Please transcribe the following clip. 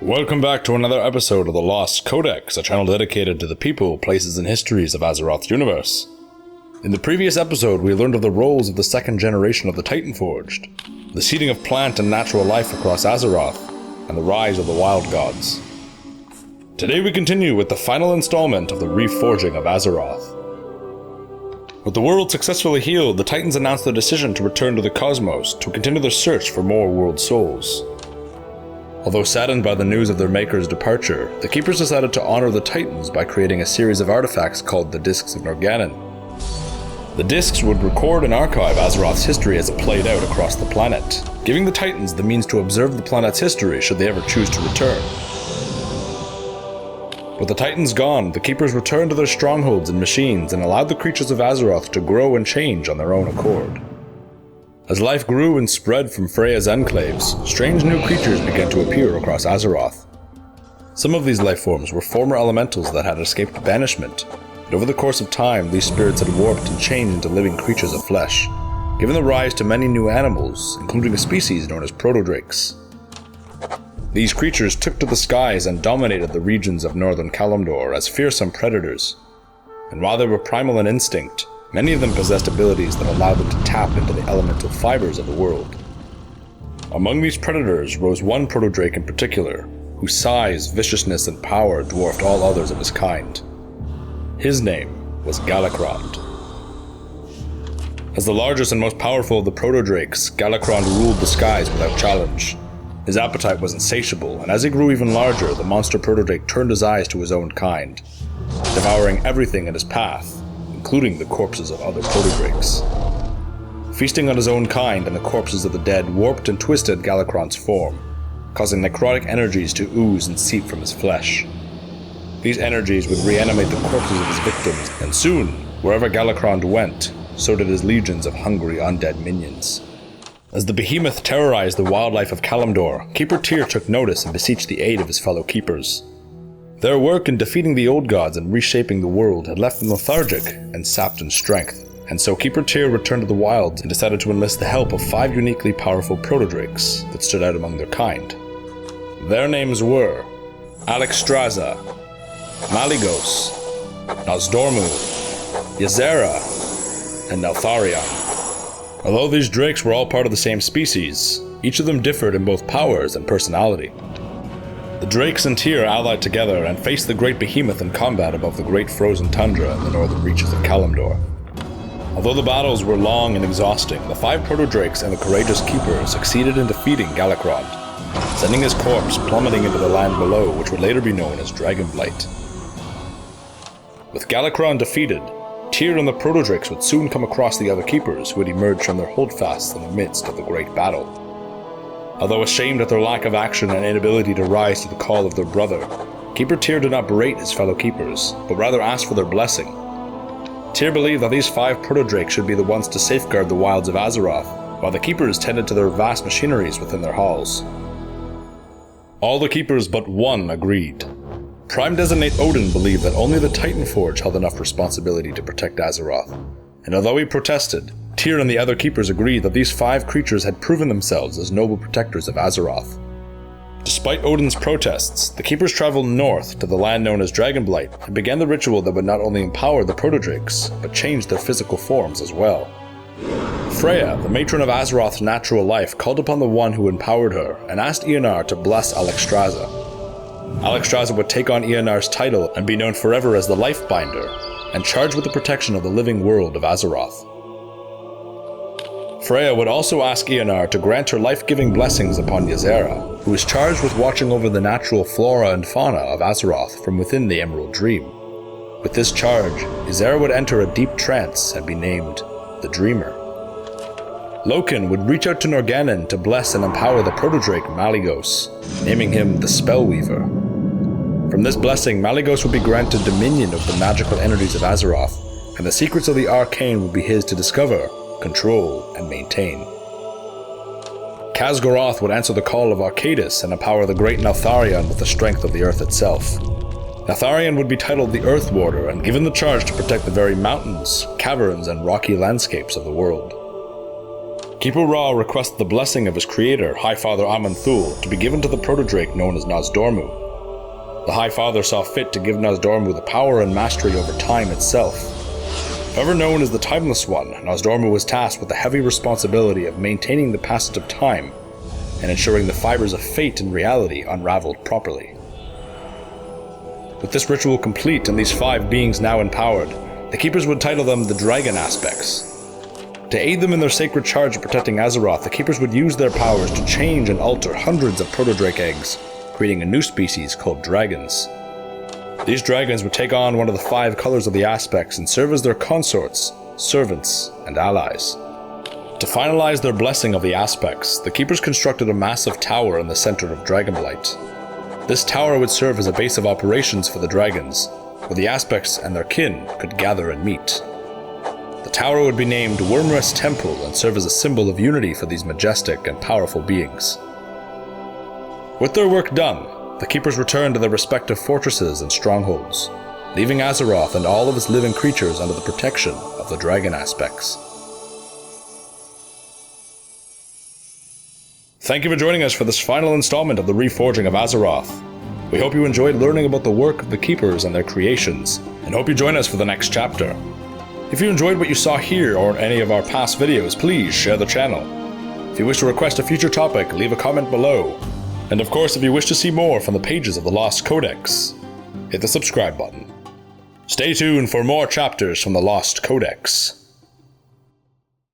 Welcome back to another episode of the Lost Codex, a channel dedicated to the people, places, and histories of Azeroth's universe. In the previous episode, we learned of the roles of the second generation of the Titanforged, the seeding of plant and natural life across Azeroth, and the rise of the Wild Gods. Today we continue with the final installment of the Reforging of Azeroth. With the world successfully healed, the Titans announced their decision to return to the cosmos to continue their search for more world souls. Although saddened by the news of their maker's departure, the Keepers decided to honor the Titans by creating a series of artifacts called the Discs of NORGANNON. The discs would record and archive Azeroth's history as it played out across the planet, giving the Titans the means to observe the planet's history should they ever choose to return. With the Titans gone, the Keepers returned to their strongholds and machines and allowed the creatures of Azeroth to grow and change on their own accord. As life grew and spread from Freya's enclaves, strange new creatures began to appear across Azeroth. Some of these lifeforms were former elementals that had escaped banishment, but over the course of time these spirits had warped and changed into living creatures of flesh, giving the rise to many new animals, including a species known as protodrakes. These creatures took to the skies and dominated the regions of northern Kalimdor as fearsome predators, and while they were primal in instinct, many of them possessed abilities that allowed them to tap into the elemental fibers of the world. Among these predators rose one protodrake in particular, whose size, viciousness, and power dwarfed all others of his kind. His name was Galakrond. As the largest and most powerful of the protodrakes, Galakrond ruled the skies without challenge. His appetite was insatiable, and as he grew even larger, the monster protodrake turned his eyes to his own kind, devouring everything in his path, including the corpses of other protodrakes. Feasting on his own kind and the corpses of the dead warped and twisted Galakrond's form, causing necrotic energies to ooze and seep from his flesh. These energies would reanimate the corpses of his victims, and soon, wherever Galakrond went, so did his legions of hungry undead minions. As the behemoth terrorized the wildlife of Kalimdor, Keeper Tyr took notice and beseeched the aid of his fellow keepers. Their work in defeating the old gods and reshaping the world had left them lethargic and sapped in strength, and so Keeper Tyr returned to the wilds and decided to enlist the help of 5 uniquely powerful protodrakes that stood out among their kind. Their names were ALEXSTRAZA, Malygos, Nozdormu, Ysera, and Neltharion. Although these drakes were all part of the same species, each of them differed in both powers and personality. The Drakes and Tyr allied together and faced the great behemoth in combat above the great frozen tundra in the northern reaches of Kalimdor. Although the battles were long and exhausting, the 5 protodrakes and the courageous Keeper succeeded in defeating Galakrond, sending his corpse plummeting into the land below, which would later be known as Dragonblight. With Galakrond defeated, Tyr and the protodrakes would soon come across the other Keepers who had emerged from their holdfasts in the midst of the great battle. Although ashamed at their lack of action and inability to rise to the call of their brother, Keeper Tyr did not berate his fellow Keepers, but rather asked for their blessing. Tyr believed that these 5 protodrakes should be the ones to safeguard the wilds of Azeroth, while the Keepers tended to their vast machineries within their halls. All the Keepers but one agreed. Prime Designate ODYN believed that only the Titanforge held enough responsibility to protect Azeroth, and although he protested, Tyr and the other Keepers agreed that these 5 creatures had proven themselves as noble protectors of Azeroth. Despite ODYN's protests, the Keepers traveled north to the land known as Dragonblight and began the ritual that would not only empower the protodrakes, but change their physical forms as well. Freya, the matron of Azeroth's natural life, called upon the one who empowered her and asked Ionar to bless ALEXSTRAZA. ALEXSTRAZA would take on Ionar's title and be known forever as the Lifebinder, and charged with the protection of the living world of Azeroth. Freya would also ask Ionar to grant her life-giving blessings upon Ysera, who was charged with watching over the natural flora and fauna of Azeroth from within the Emerald Dream. With this charge, Ysera would enter a deep trance and be named the Dreamer. Loken would reach out to NORGANNON to bless and empower the protodrake Malygos, naming him the Spellweaver. From this blessing, Malygos would be granted dominion of the magical energies of Azeroth, and the secrets of the arcane would be his to discover, control, and maintain. Khaz'goroth would answer the call of Arcadis and empower the great Neltharion with the strength of the earth itself. Neltharion would be titled the Earth Warder and given the charge to protect the very mountains, caverns, and rocky landscapes of the world. Keeper Ra requests the blessing of his creator, Highfather Aman'Thul, to be given to the protodrake known as Nozdormu. The Highfather saw fit to give Nozdormu the power and mastery over time itself. However known as the Timeless One, Nozdormu was tasked with the heavy responsibility of maintaining the passage of time and ensuring the fibers of fate and reality unraveled properly. With this ritual complete and these 5 beings now empowered, the Keepers would title them the Dragon Aspects. To aid them in their sacred charge of protecting Azeroth, the Keepers would use their powers to change and alter hundreds of protodrake eggs, creating a new species called dragons. These dragons would take on one of the 5 colors of the aspects and serve as their consorts, servants, and allies. To finalize their blessing of the aspects, the Keepers constructed a massive tower in the center of Dragonblight. This tower would serve as a base of operations for the dragons, where the aspects and their kin could gather and meet. The tower would be named Wyrmrest Temple and serve as a symbol of unity for these majestic and powerful beings. With their work done, the Keepers returned to their respective fortresses and strongholds, leaving Azeroth and all of its living creatures under the protection of the Dragon Aspects. Thank you for joining us for this final installment of the Reforging of Azeroth. We hope you enjoyed learning about the work of the Keepers and their creations, and hope you join us for the next chapter. If you enjoyed what you saw here or in any of our past videos, please share the channel. If you wish to request a future topic, leave a comment below. And of course, if you wish to see more from the pages of the Lost Codex, hit the subscribe button. Stay tuned for more chapters from the Lost Codex.